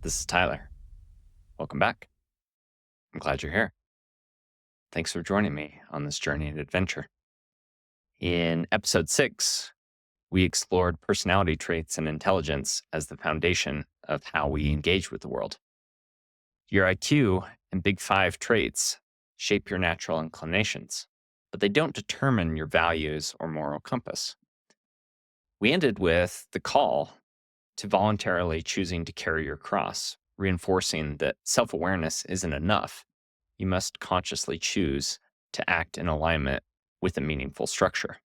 This is Tyler. Welcome back. I'm glad you're here. Thanks for joining me on this journey and adventure. In episode 6, we explored personality traits and intelligence as the foundation of how we engage with the world. Your IQ and Big Five traits shape your natural inclinations, but they don't determine your values or moral compass. We ended with the call to voluntarily choosing to carry your cross, reinforcing that self awareness isn't enough. You must consciously choose to act in alignment with a meaningful structure.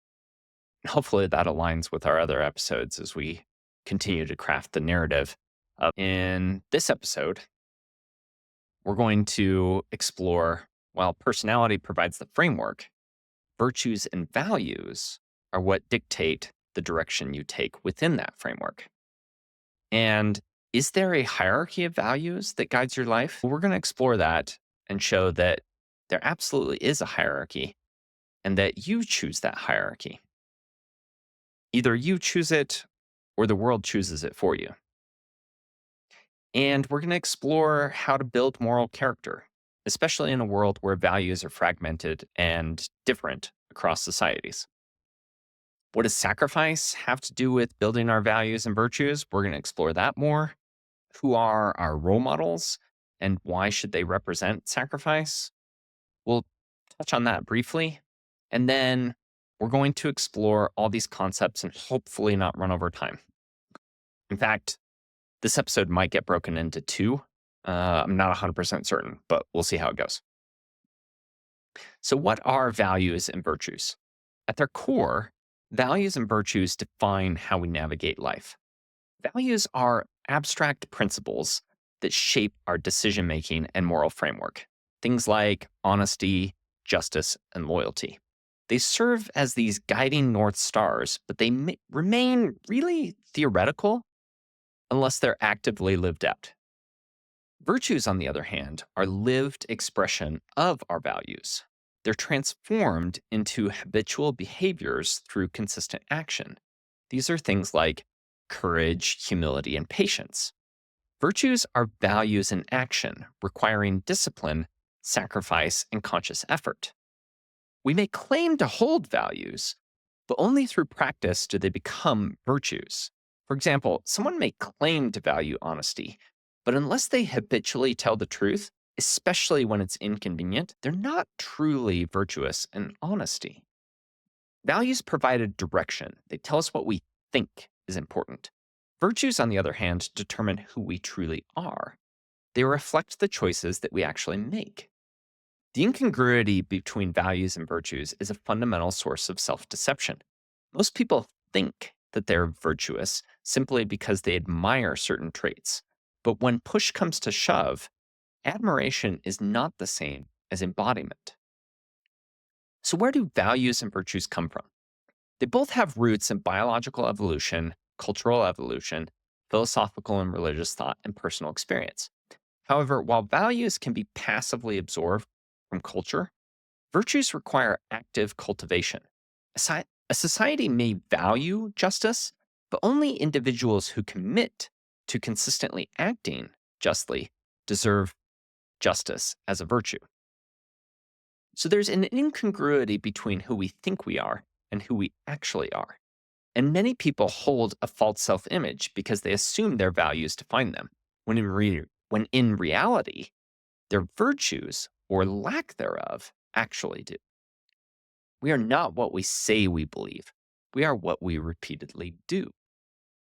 And hopefully that aligns with our other episodes as we continue to craft the narrative. In this episode, we're going to explore while personality provides the framework, virtues and values are what dictate the direction you take within that framework. And is there a hierarchy of values that guides your life? Well, we're going to explore that and show that there absolutely is a hierarchy and that you choose that hierarchy. Either you choose it or the world chooses it for you. And we're going to explore how to build moral character, especially in a world where values are fragmented and different across societies. What does sacrifice have to do with building our values and virtues? We're going to explore that more. Who are our role models and why should they represent sacrifice? We'll touch on that briefly. And then we're going to explore all these concepts and hopefully not run over time. In fact, this episode might get broken into two. I'm not 100% certain, but we'll see how it goes. So, what are values and virtues? At their core, values and virtues define how we navigate life. Values are abstract principles that shape our decision making and moral framework. Things like honesty, justice, and loyalty. They serve as these guiding North Stars, but they remain really theoretical unless they're actively lived out. Virtues, on the other hand, are lived expression of our values. They're transformed into habitual behaviors through consistent action. These are things like courage, humility, and patience. Virtues are values in action, requiring discipline, sacrifice, and conscious effort. We may claim to hold values, but only through practice do they become virtues. For example, someone may claim to value honesty, but unless they habitually tell the truth, especially when it's inconvenient, they're not truly virtuous in honesty. Values provide a direction. They tell us what we think is important. Virtues, on the other hand, determine who we truly are. They reflect the choices that we actually make. The incongruity between values and virtues is a fundamental source of self-deception. Most people think that they're virtuous simply because they admire certain traits. But when push comes to shove, admiration is not the same as embodiment. So where do values and virtues come from? They both have roots in biological evolution, cultural evolution, philosophical and religious thought, and personal experience. However, while values can be passively absorbed from culture, virtues require active cultivation. A society may value justice, but only individuals who commit to consistently acting justly deserve justice as a virtue. So there's an incongruity between who we think we are and who we actually are. And many people hold a false self-image because they assume their values define them, when in reality, their virtues or lack thereof actually do. We are not what we say we believe. We are what we repeatedly do.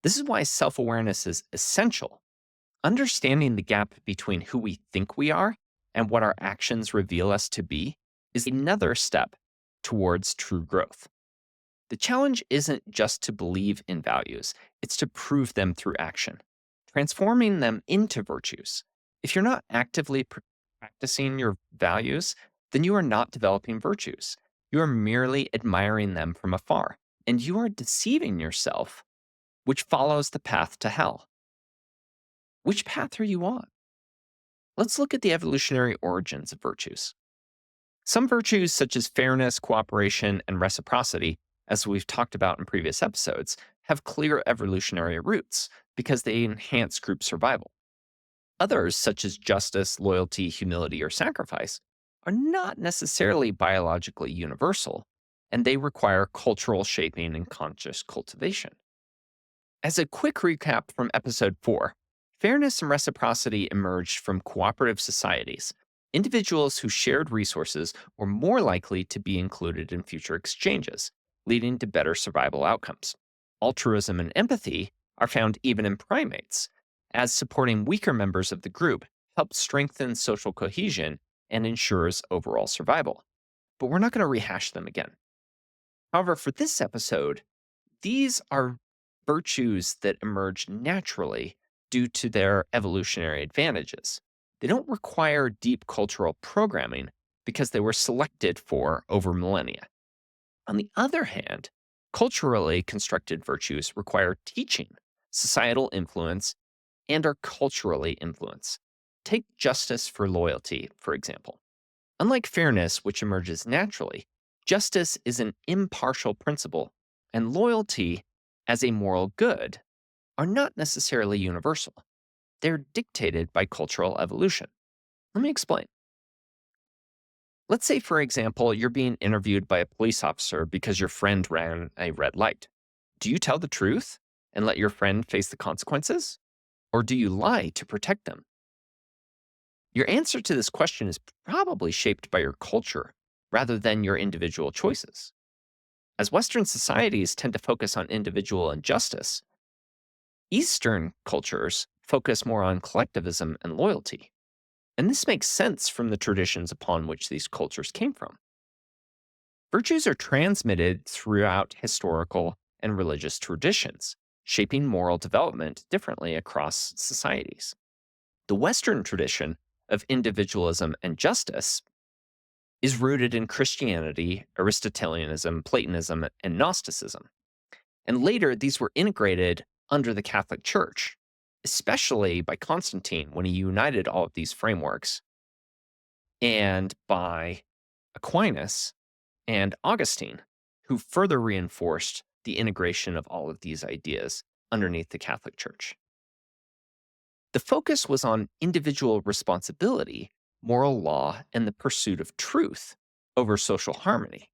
This is why self-awareness is essential. Understanding the gap between who we think we are and what our actions reveal us to be is another step towards true growth. The challenge isn't just to believe in values, it's to prove them through action, transforming them into virtues. If you're not actively practicing your values, then you are not developing virtues. You are merely admiring them from afar, and you are deceiving yourself, which follows the path to hell. Which path are you on? Let's look at the evolutionary origins of virtues. Some virtues, such as fairness, cooperation, and reciprocity, as we've talked about in previous episodes, have clear evolutionary roots because they enhance group survival. Others, such as justice, loyalty, humility, or sacrifice, are not necessarily biologically universal, and they require cultural shaping and conscious cultivation. As a quick recap from episode 4, fairness and reciprocity emerged from cooperative societies. Individuals who shared resources were more likely to be included in future exchanges, leading to better survival outcomes. Altruism and empathy are found even in primates, as supporting weaker members of the group helps strengthen social cohesion and ensures overall survival. But we're not going to rehash them again. However, for this episode, these are virtues that emerge naturally due to their evolutionary advantages. They don't require deep cultural programming because they were selected for over millennia. On the other hand, culturally constructed virtues require teaching, societal influence, and are culturally influenced. Take justice for loyalty, for example. Unlike fairness, which emerges naturally, justice is an impartial principle, and loyalty, as a moral good, are not necessarily universal. They're dictated by cultural evolution. Let me explain. Let's say, for example, you're being interviewed by a police officer because your friend ran a red light. Do you tell the truth and let your friend face the consequences? Or do you lie to protect them? Your answer to this question is probably shaped by your culture rather than your individual choices. As Western societies tend to focus on individual injustice, Eastern cultures focus more on collectivism and loyalty. And this makes sense from the traditions upon which these cultures came from. Virtues are transmitted throughout historical and religious traditions, shaping moral development differently across societies. The Western tradition of individualism and justice is rooted in Christianity, Aristotelianism, Platonism, and Gnosticism. And later, these were integrated under the Catholic Church, especially by Constantine when he united all of these frameworks, and by Aquinas and Augustine, who further reinforced the integration of all of these ideas underneath the Catholic Church. The focus was on individual responsibility, moral law, and the pursuit of truth over social harmony.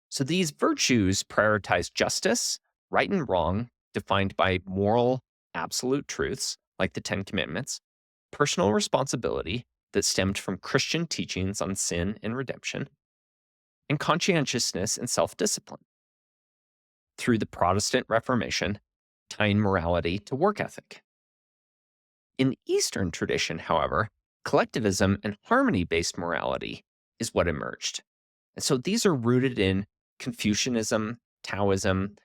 So these virtues prioritize justice, right and wrong, defined by moral absolute truths like the Ten Commandments, personal responsibility that stemmed from Christian teachings on sin and redemption, and conscientiousness and self discipline. Through the Protestant Reformation, tying morality to work ethic. In the Eastern tradition, however, collectivism and harmony based morality is what emerged. And so these are rooted in Confucianism, Taoism,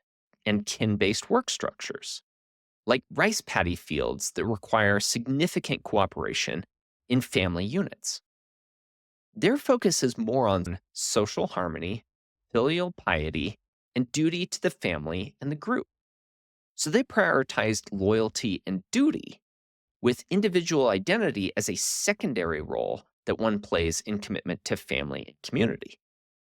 and kin based work structures, like rice paddy fields that require significant cooperation in family units. Their focus is more on social harmony, filial piety, and duty to the family and the group. So they prioritized loyalty and duty, with individual identity as a secondary role that one plays in commitment to family and community.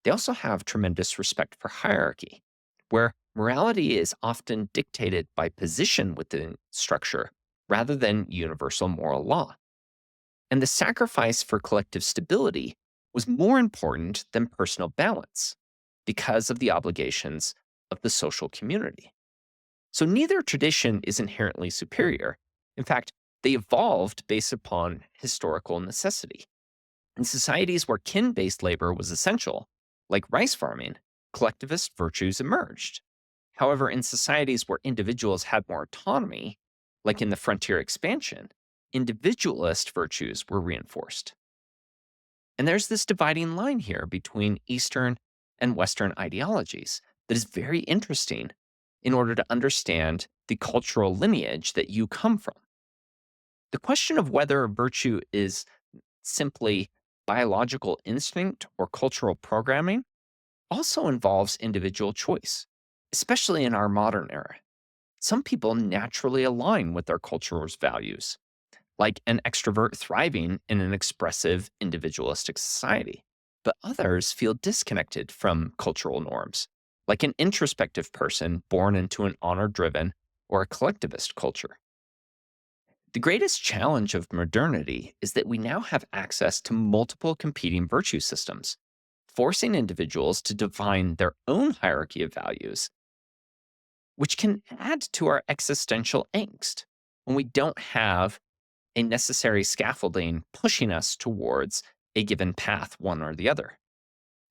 They also have tremendous respect for hierarchy, where morality is often dictated by position within structure rather than universal moral law. And the sacrifice for collective stability was more important than personal balance because of the obligations of the social community. So neither tradition is inherently superior. In fact, they evolved based upon historical necessity. In societies where kin based labor was essential, like rice farming, collectivist virtues emerged. However, in societies where individuals had more autonomy, like in the frontier expansion, individualist virtues were reinforced. And there's this dividing line here between Eastern and Western ideologies that is very interesting in order to understand the cultural lineage that you come from. The question of whether a virtue is simply biological instinct or cultural programming also involves individual choice, especially in our modern era. Some people naturally align with their culture's values, like an extrovert thriving in an expressive, individualistic society. But others feel disconnected from cultural norms, like an introspective person born into an honor driven or a collectivist culture. The greatest challenge of modernity is that we now have access to multiple competing virtue systems, forcing individuals to define their own hierarchy of values, which can add to our existential angst when we don't have a necessary scaffolding pushing us towards a given path, one or the other.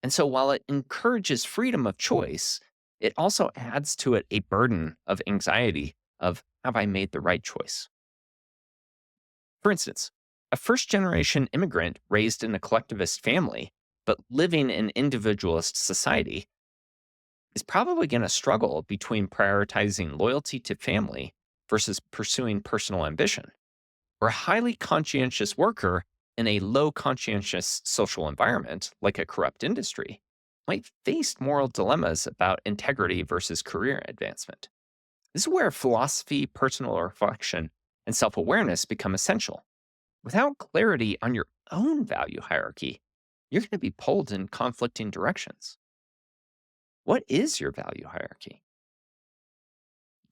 And so while it encourages freedom of choice, it also adds to it a burden of anxiety of, have I made the right choice? For instance, a first generation immigrant raised in a collectivist family, but living in individualist society, is probably going to struggle between prioritizing loyalty to family versus pursuing personal ambition. Or a highly conscientious worker in a low conscientious social environment, like a corrupt industry, might face moral dilemmas about integrity versus career advancement. This is where philosophy, personal reflection, and self awareness become essential. Without clarity on your own value hierarchy, you're going to be pulled in conflicting directions. What is your value hierarchy?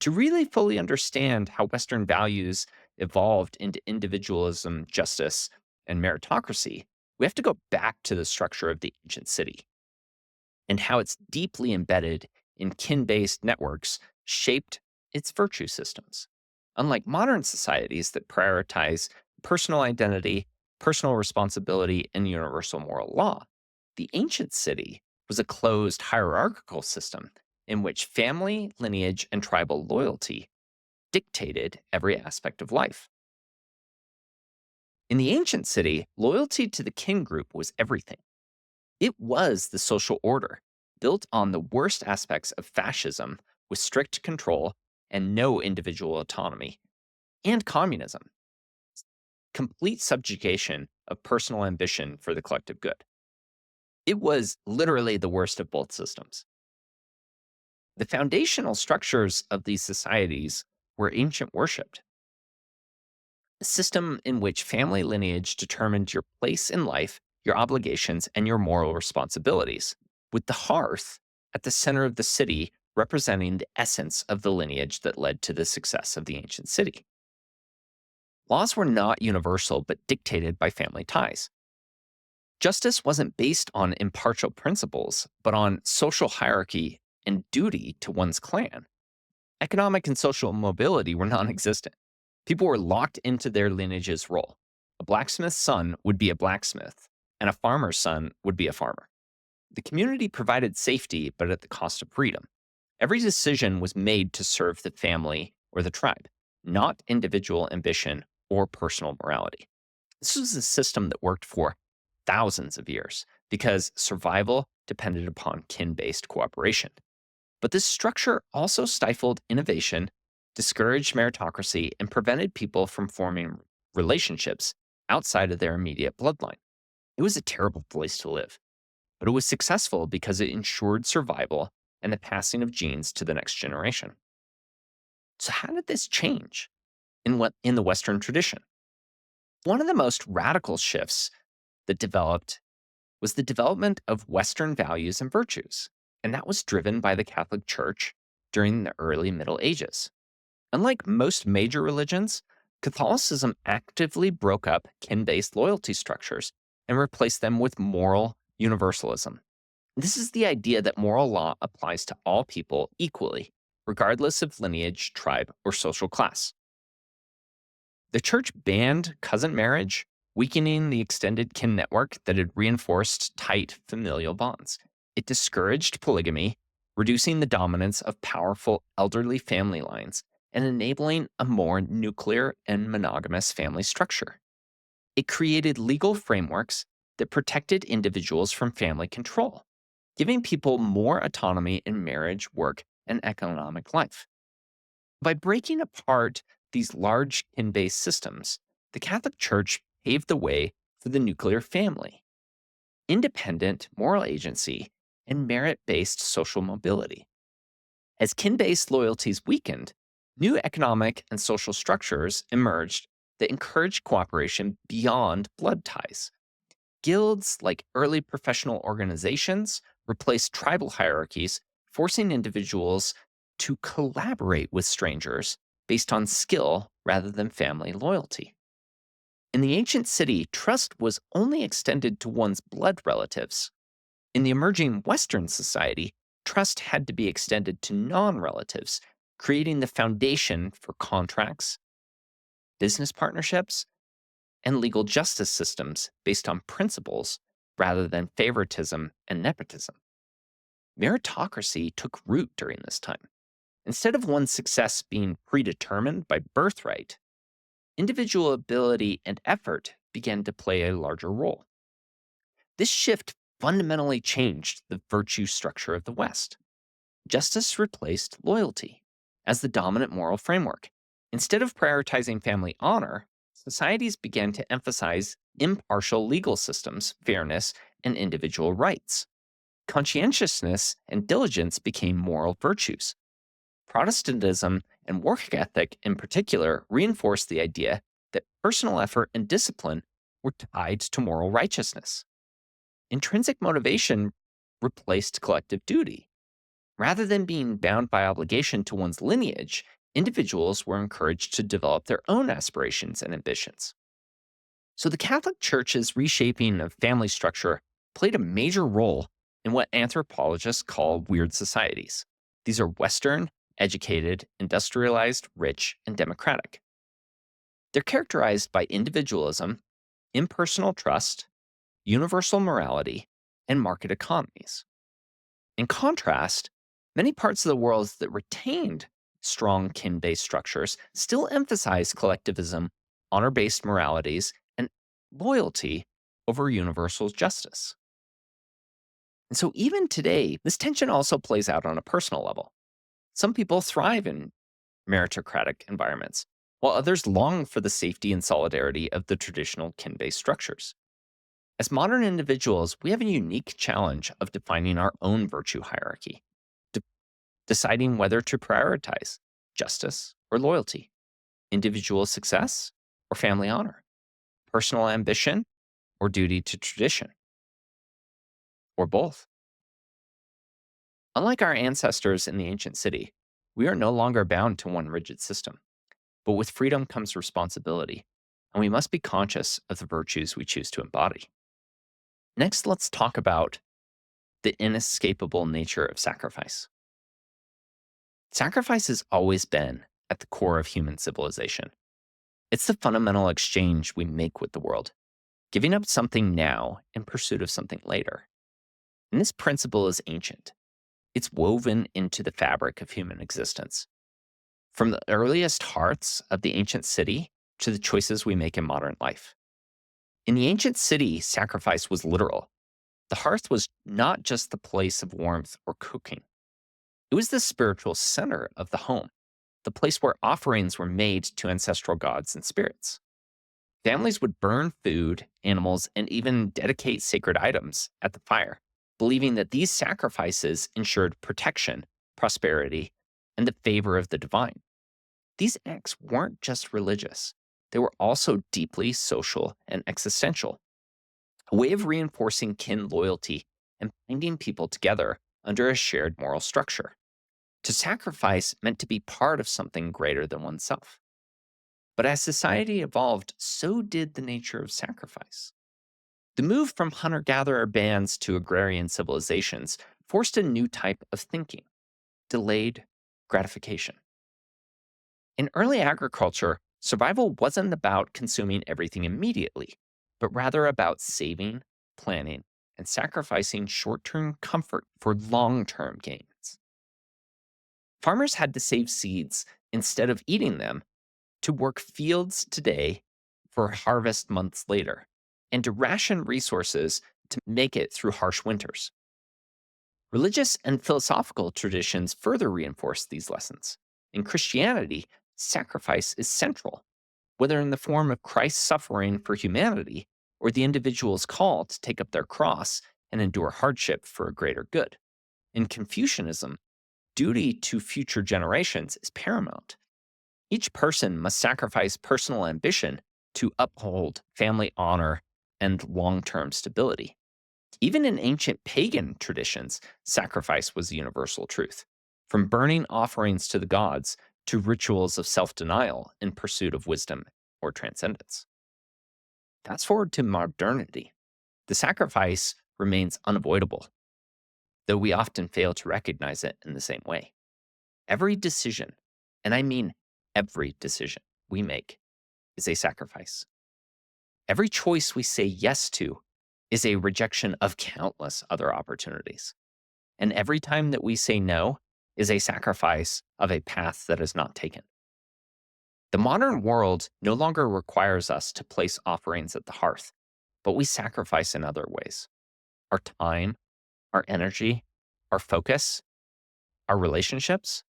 To really fully understand how Western values evolved into individualism, justice, and meritocracy, we have to go back to the structure of the ancient city and how it's deeply embedded in kin based networks shaped its virtue systems. Unlike modern societies that prioritize personal identity, personal responsibility, and universal moral law, the ancient city was a closed hierarchical system in which family, lineage, and tribal loyalty dictated every aspect of life. In the ancient city, loyalty to the kin group was everything. It was the social order, built on the worst aspects of fascism with strict control and no individual autonomy, and communism, complete subjugation of personal ambition for the collective good. It was literally the worst of both systems. The foundational structures of these societies were ancient worship, a system in which family lineage determined your place in life, your obligations, and your moral responsibilities, with the hearth at the center of the city representing the essence of the lineage that led to the success of the ancient city. Laws were not universal but dictated by family ties. Justice wasn't based on impartial principles, but on social hierarchy and duty to one's clan. Economic and social mobility were non existent. People were locked into their lineage's role. A blacksmith's son would be a blacksmith, and a farmer's son would be a farmer. The community provided safety, but at the cost of freedom. Every decision was made to serve the family or the tribe, not individual ambition or personal morality. This was a system that worked for thousands of years because survival depended upon kin based cooperation. But this structure also stifled innovation, discouraged meritocracy, and prevented people from forming relationships outside of their immediate bloodline. It was a terrible place to live, but it was successful because it ensured survival and the passing of genes to the next generation. So, how did this change in the Western tradition? One of the most radical shifts that developed was the development of Western values and virtues, and that was driven by the Catholic Church during the early Middle Ages. Unlike most major religions, Catholicism actively broke up kin based loyalty structures and replaced them with moral universalism. This is the idea that moral law applies to all people equally, regardless of lineage, tribe, or social class. The church banned cousin marriage, weakening the extended kin network that had reinforced tight familial bonds. It discouraged polygamy, reducing the dominance of powerful elderly family lines and enabling a more nuclear and monogamous family structure. It created legal frameworks that protected individuals from family control, giving people more autonomy in marriage, work, and economic life. By breaking apart these large kin based systems, the Catholic Church paved the way for the nuclear family, independent moral agency, and merit based social mobility. As kin based loyalties weakened, new economic and social structures emerged that encouraged cooperation beyond blood ties. Guilds, like early professional organizations, replaced tribal hierarchies, forcing individuals to collaborate with strangers based on skill rather than family loyalty. In the ancient city, trust was only extended to one's blood relatives. In the emerging Western society, trust had to be extended to non relatives, creating the foundation for contracts, business partnerships, and legal justice systems based on principles rather than favoritism and nepotism. Meritocracy took root during this time. Instead of one's success being predetermined by birthright, individual ability and effort began to play a larger role. This shift fundamentally changed the virtue structure of the West. Justice replaced loyalty as the dominant moral framework. Instead of prioritizing family honor, societies began to emphasize impartial legal systems, fairness, and individual rights. Conscientiousness and diligence became moral virtues. Protestantism and work ethic in particular reinforced the idea that personal effort and discipline were tied to moral righteousness. Intrinsic motivation replaced collective duty. Rather than being bound by obligation to one's lineage, individuals were encouraged to develop their own aspirations and ambitions. So the Catholic Church's reshaping of family structure played a major role in what anthropologists call weird societies. These are Western, educated, industrialized, rich, and democratic. They're characterized by individualism, impersonal trust, universal morality, and market economies. In contrast, many parts of the world that retained strong kin-based structures still emphasize collectivism, honor-based moralities, and loyalty over universal justice. And so even today, this tension also plays out on a personal level. Some people thrive in meritocratic environments, while others long for the safety and solidarity of the traditional kin-based structures. As modern individuals, we have a unique challenge of defining our own virtue hierarchy, deciding whether to prioritize justice or loyalty, individual success or family honor, personal ambition or duty to tradition, or both. Unlike our ancestors in the ancient city, we are no longer bound to one rigid system. But with freedom comes responsibility, and we must be conscious of the virtues we choose to embody. Next, let's talk about the inescapable nature of sacrifice. Sacrifice has always been at the core of human civilization. It's the fundamental exchange we make with the world, giving up something now in pursuit of something later. And this principle is ancient. It's woven into the fabric of human existence. From the earliest hearths of the ancient city to the choices we make in modern life. In the ancient city, sacrifice was literal. The hearth was not just the place of warmth or cooking. It was the spiritual center of the home, the place where offerings were made to ancestral gods and spirits. Families would burn food, animals, and even dedicate sacred items at the fire, believing that these sacrifices ensured protection, prosperity, and the favor of the divine. These acts weren't just religious, they were also deeply social and existential, a way of reinforcing kin loyalty and binding people together under a shared moral structure. To sacrifice meant to be part of something greater than oneself. But as society evolved, so did the nature of sacrifice. The move from hunter gatherer bands to agrarian civilizations forced a new type of thinking: delayed gratification. In early agriculture, survival wasn't about consuming everything immediately, but rather about saving, planning, and sacrificing short term comfort for long term gains. Farmers had to save seeds instead of eating them, to work fields today for harvest months later, and to ration resources to make it through harsh winters. Religious and philosophical traditions further reinforce these lessons. In Christianity, sacrifice is central, whether in the form of Christ's suffering for humanity or the individual's call to take up their cross and endure hardship for a greater good. In Confucianism, duty to future generations is paramount. Each person must sacrifice personal ambition to uphold family honor and long term stability. Even in ancient pagan traditions, sacrifice was a universal truth. From burning offerings to the gods to rituals of self denial in pursuit of wisdom or transcendence. Fast forward to modernity. The sacrifice remains unavoidable, though we often fail to recognize it in the same way. Every decision, and I mean every decision we make, is a sacrifice. Every choice we say yes to is a rejection of countless other opportunities. And every time that we say no is a sacrifice of a path that is not taken. The modern world no longer requires us to place offerings at the hearth, but we sacrifice in other ways: our time, our energy, our focus, our relationships.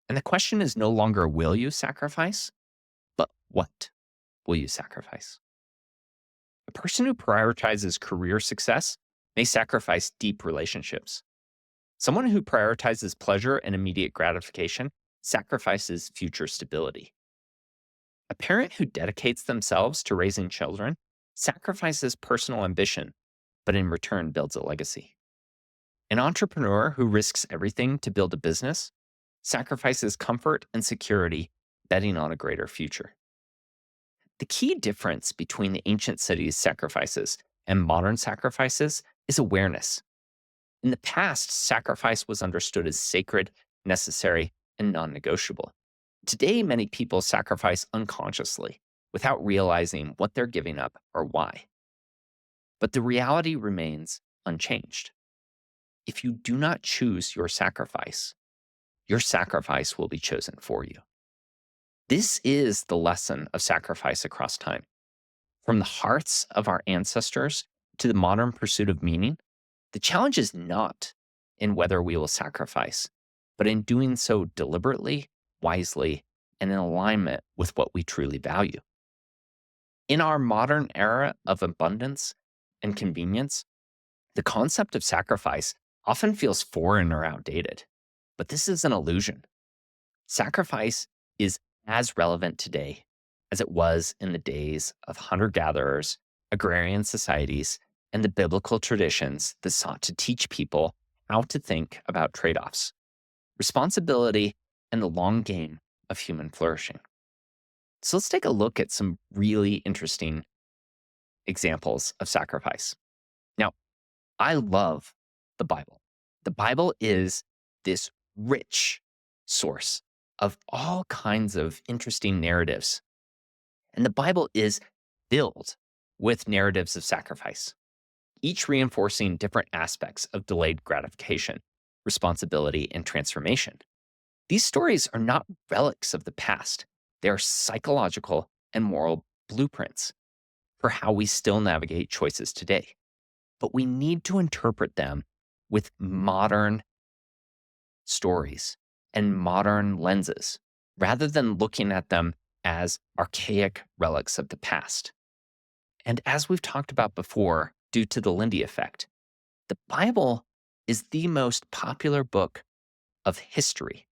And the question is no longer will you sacrifice, but what will you sacrifice? A person who prioritizes career success may sacrifice deep relationships. Someone who prioritizes pleasure and immediate gratification sacrifices future stability. A parent who dedicates themselves to raising children sacrifices personal ambition, but in return builds a legacy. An entrepreneur who risks everything to build a business sacrifices comfort and security, betting on a greater future. The key difference between the ancient cities' sacrifices and modern sacrifices is awareness. In the past, sacrifice was understood as sacred, necessary, and non negotiable. Today, many people sacrifice unconsciously without realizing what they're giving up or why. But the reality remains unchanged. If you do not choose your sacrifice will be chosen for you. This is the lesson of sacrifice across time. From the hearts of our ancestors to the modern pursuit of meaning, the challenge is not in whether we will sacrifice, but in doing so deliberately, wisely, and in alignment with what we truly value. In our modern era of abundance and convenience, the concept of sacrifice often feels foreign or outdated, but this is an illusion. Sacrifice is as relevant today as it was in the days of hunter gatherers, agrarian societies, and the biblical traditions that sought to teach people how to think about trade offs, responsibility, and the long game of human flourishing. So let's take a look at some really interesting examples of sacrifice. Now, I love the Bible. The Bible is this rich source of all kinds of interesting narratives. And the Bible is filled with narratives of sacrifice, each reinforcing different aspects of delayed gratification, responsibility, and transformation. These stories are not relics of the past, they are psychological and moral blueprints for how we still navigate choices today. But we need to interpret them with modern stories and modern lenses rather than looking at them as archaic relics of the past. And as we've talked about before, due to the Lindy effect, the Bible is the most popular book of history.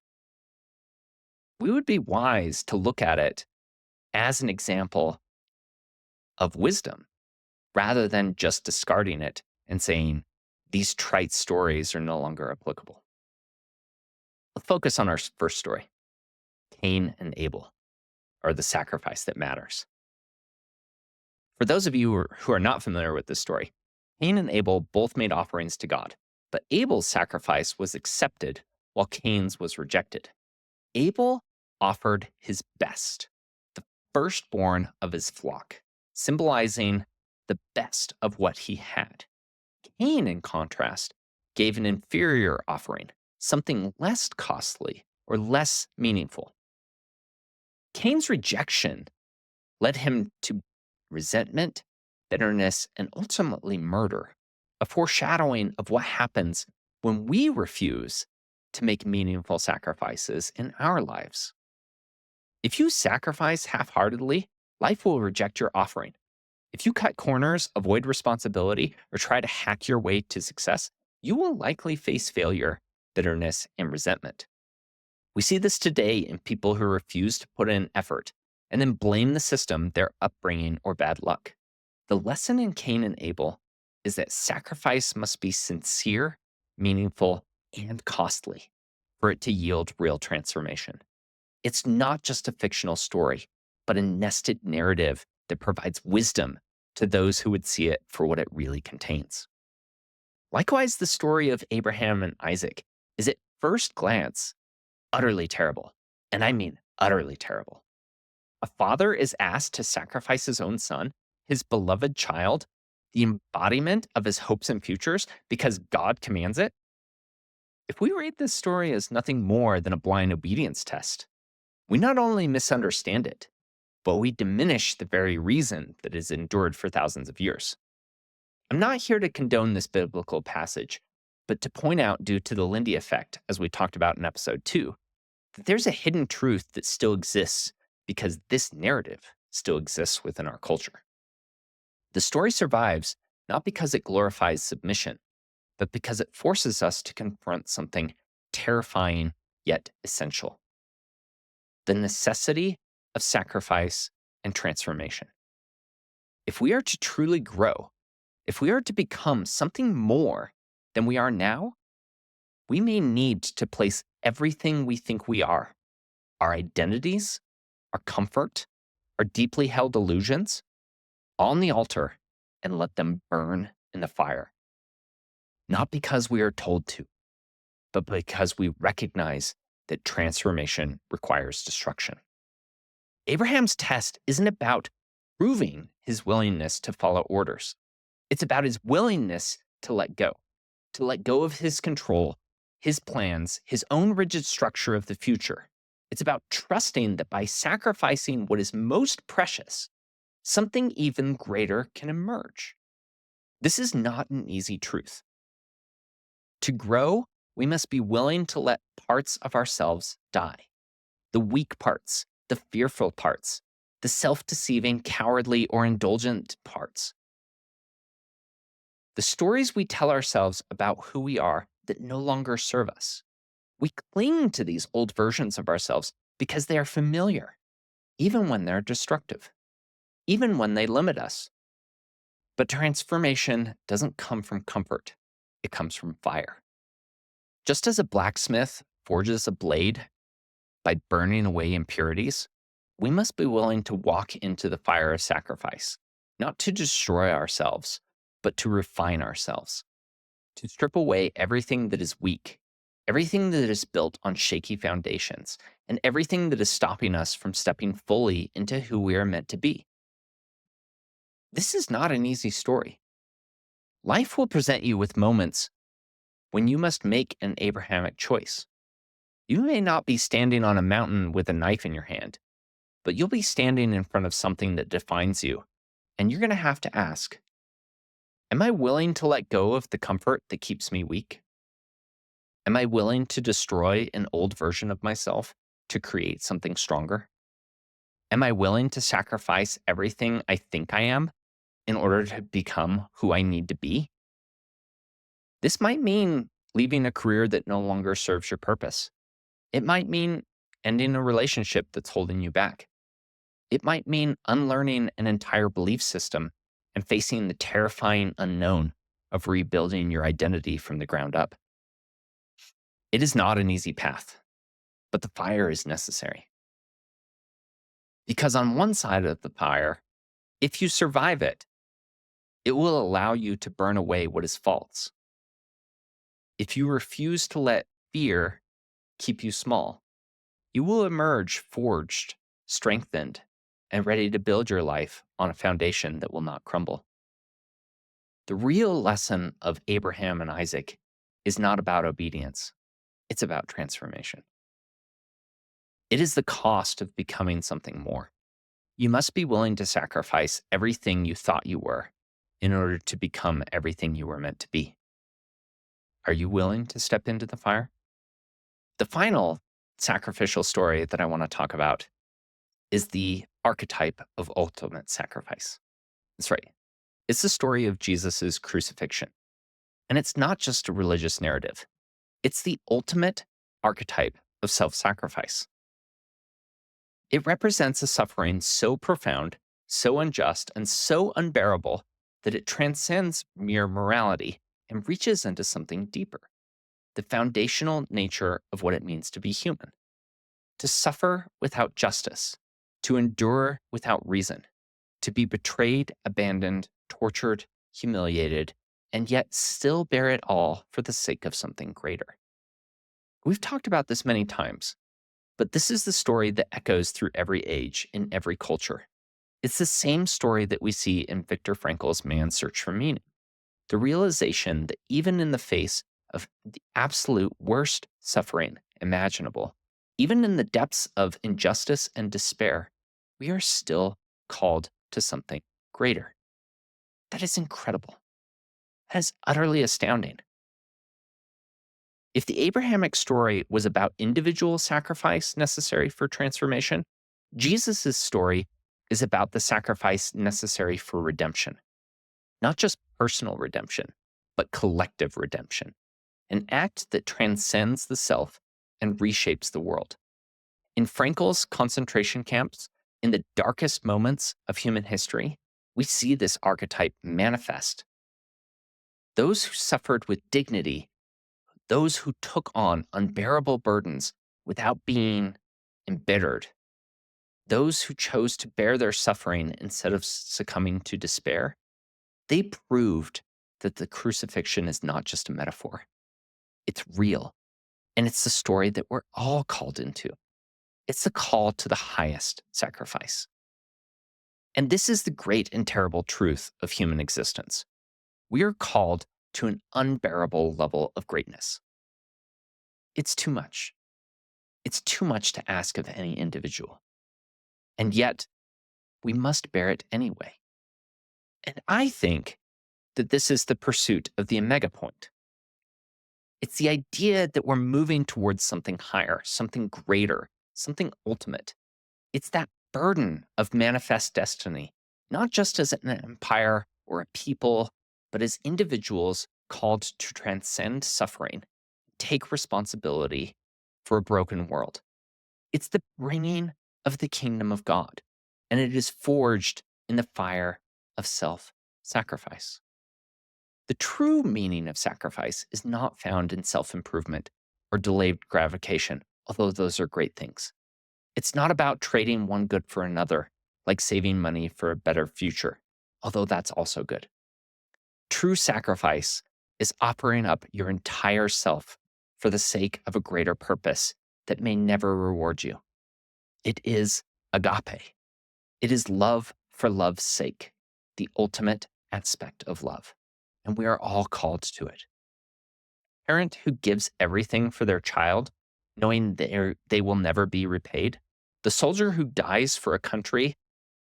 We would be wise to look at it as an example of wisdom rather than just discarding it and saying these trite stories are no longer applicable. Let's focus on our first story. Cain and Abel, or the sacrifice that matters. For those of you who are not familiar with this story, Cain and Abel both made offerings to God, but Abel's sacrifice was accepted while Cain's was rejected. Abel offered his best, the firstborn of his flock, symbolizing the best of what he had. Cain, in contrast, gave an inferior offering, something less costly or less meaningful. Cain's rejection led him to resentment, bitterness, and ultimately murder, a foreshadowing of what happens when we refuse to make meaningful sacrifices in our lives. If you sacrifice half heartedly, life will reject your offering. If you cut corners, avoid responsibility, or try to hack your way to success, you will likely face failure, bitterness, and resentment. We see this today in people who refuse to put in effort and then blame the system, their upbringing, or bad luck. The lesson in Cain and Abel is that sacrifice must be sincere, meaningful, and costly for it to yield real transformation. It's not just a fictional story, but a nested narrative that provides wisdom to those who would see it for what it really contains. Likewise, the story of Abraham and Isaac is at first glance utterly terrible. And I mean utterly terrible. A father is asked to sacrifice his own son, his beloved child, the embodiment of his hopes and futures, because God commands it. If we read this story as nothing more than a blind obedience test, we not only misunderstand it, but we diminish the very reason that it has endured for thousands of years. I'm not here to condone this biblical passage, but to point out, due to the Lindy effect, as we talked about in episode 2, that there's a hidden truth that still exists because this narrative still exists within our culture. The story survives not because it glorifies submission, but because it forces us to confront something terrifying yet essential: the necessity of sacrifice and transformation. If we are to truly grow, if we are to become something more than we are now, we may need to place everything we think we are, our identities, our comfort, our deeply held illusions, on the altar and let them burn in the fire. Not because we are told to, but because we recognize that transformation requires destruction. Abraham's test isn't about proving his willingness to follow orders. It's about his willingness to let go of his control, his plans, his own rigid structure of the future. It's about trusting that by sacrificing what is most precious, something even greater can emerge. This is not an easy truth. To grow, we must be willing to let parts of ourselves die. The weak parts, the fearful parts, the self-deceiving, cowardly, or indulgent parts. The stories we tell ourselves about who we are that no longer serve us. We cling to these old versions of ourselves because they are familiar, even when they're destructive, even when they limit us. But transformation doesn't come from comfort, it comes from fire. Just as a blacksmith forges a blade by burning away impurities, we must be willing to walk into the fire of sacrifice, not to destroy ourselves, but to refine ourselves, to strip away everything that is weak, everything that is built on shaky foundations, and everything that is stopping us from stepping fully into who we are meant to be. This is not an easy story. Life will present you with moments when you must make an Abrahamic choice. You may not be standing on a mountain with a knife in your hand, but you'll be standing in front of something that defines you, and you're going to have to ask, am I willing to let go of the comfort that keeps me weak? Am I willing to destroy an old version of myself to create something stronger? Am I willing to sacrifice everything I think I am in order to become who I need to be? This might mean leaving a career that no longer serves your purpose. It might mean ending a relationship that's holding you back. It might mean unlearning an entire belief system and facing the terrifying unknown of rebuilding your identity from the ground up. It is not an easy path, but the fire is necessary. Because on one side of the fire, if you survive it, it will allow you to burn away what is false. If you refuse to let fear keep you small, you will emerge forged, strengthened, and ready to build your life on a foundation that will not crumble. The real lesson of Abraham and Isaac is not about obedience. It's about transformation. It is the cost of becoming something more. You must be willing to sacrifice everything you thought you were in order to become everything you were meant to be. Are you willing to step into the fire? The final sacrificial story that I want to talk about is the archetype of ultimate sacrifice. That's right. It's the story of Jesus' crucifixion. And it's not just a religious narrative. It's the ultimate archetype of self-sacrifice. It represents a suffering so profound, so unjust, and so unbearable that it transcends mere morality and reaches into something deeper, the foundational nature of what it means to be human. to suffer without justice, to endure without reason, to be betrayed, abandoned, tortured, humiliated, and yet still bear it all for the sake of something greater. We've talked about this many times, but this is the story that echoes through every age in every culture. It's the same story that we see in Viktor Frankl's Man's Search for Meaning. The realization that even in the face of the absolute worst suffering imaginable, even in the depths of injustice and despair, we are still called to something greater. That is incredible. That is utterly astounding. If the Abrahamic story was about individual sacrifice necessary for transformation, Jesus' story is about the sacrifice necessary for redemption. Not just personal redemption, but collective redemption, an act that transcends the self and reshapes the world. In Frankel's concentration camps, in the darkest moments of human history, we see this archetype manifest. Those who suffered with dignity, those who took on unbearable burdens without being embittered, those who chose to bear their suffering instead of succumbing to despair, they proved that the crucifixion is not just a metaphor. It's real. And it's the story that we're all called into. It's the call to the highest sacrifice. And this is the great and terrible truth of human existence. We are called to an unbearable level of greatness. It's too much. It's too much to ask of any individual. And yet, we must bear it anyway. And I think that this is the pursuit of the omega point. It's the idea that we're moving towards something higher, something greater, something ultimate. It's that burden of manifest destiny, not just as an empire or a people, but as individuals called to transcend suffering, take responsibility for a broken world. It's the bringing of the kingdom of God, and it is forged in the fire of self sacrifice. The true meaning of sacrifice is not found in self improvement or delayed gratification, although those are great things. It's not about trading one good for another, like saving money for a better future, although that's also good. True sacrifice is offering up your entire self for the sake of a greater purpose that may never reward you. It is agape. It is love for love's sake, the ultimate aspect of love. And we are all called to it. A parent who gives everything for their child, knowing they will never be repaid, the soldier who dies for a country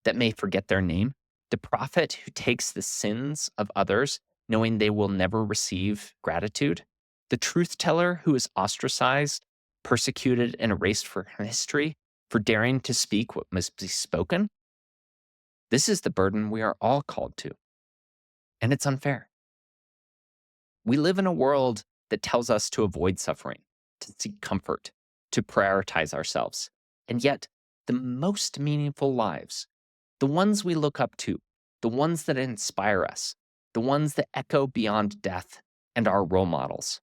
that may forget their name, the prophet who takes the sins of others, knowing they will never receive gratitude, the truth teller who is ostracized, persecuted, and erased from history for daring to speak what must be spoken. This is the burden we are all called to. And it's unfair. We live in a world that tells us to avoid suffering, to seek comfort, to prioritize ourselves. And yet, the most meaningful lives, the ones we look up to, the ones that inspire us, the ones that echo beyond death and our role models,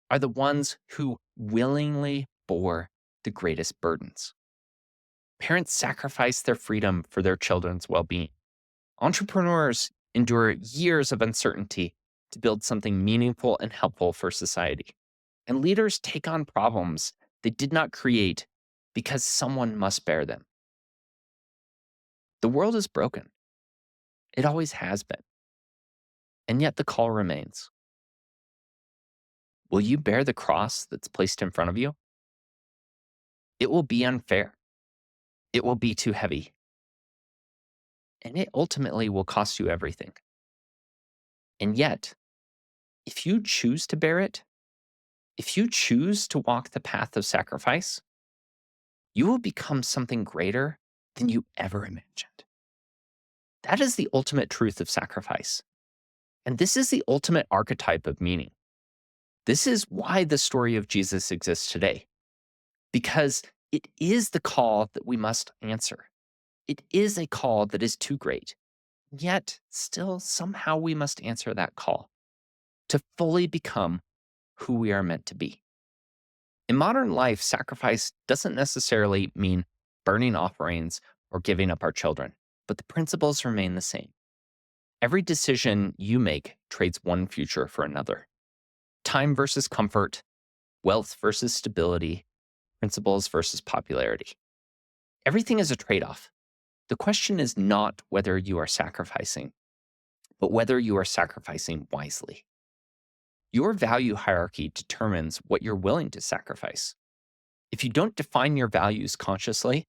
are the ones who willingly bore the greatest burdens. Parents sacrifice their freedom for their children's well being. Entrepreneurs endure years of uncertainty to build something meaningful and helpful for society. And leaders take on problems they did not create because someone must bear them. The world is broken. It always has been. And yet the call remains. Will you bear the cross that's placed in front of you? It will be unfair. It will be too heavy. And it ultimately will cost you everything. And yet, if you choose to bear it, if you choose to walk the path of sacrifice, you will become something greater than you ever imagined. That is the ultimate truth of sacrifice. And this is the ultimate archetype of meaning. This is why the story of Jesus exists today, because it is the call that we must answer. It is a call that is too great. Yet, still, somehow we must answer that call to fully become who we are meant to be. In modern life, sacrifice doesn't necessarily mean burning offerings or giving up our children, but the principles remain the same. Every decision you make trades one future for another. Time versus comfort, wealth versus stability, principles versus popularity. Everything is a trade off. The question is not whether you are sacrificing, but whether you are sacrificing wisely. Your value hierarchy determines what you're willing to sacrifice. If you don't define your values consciously,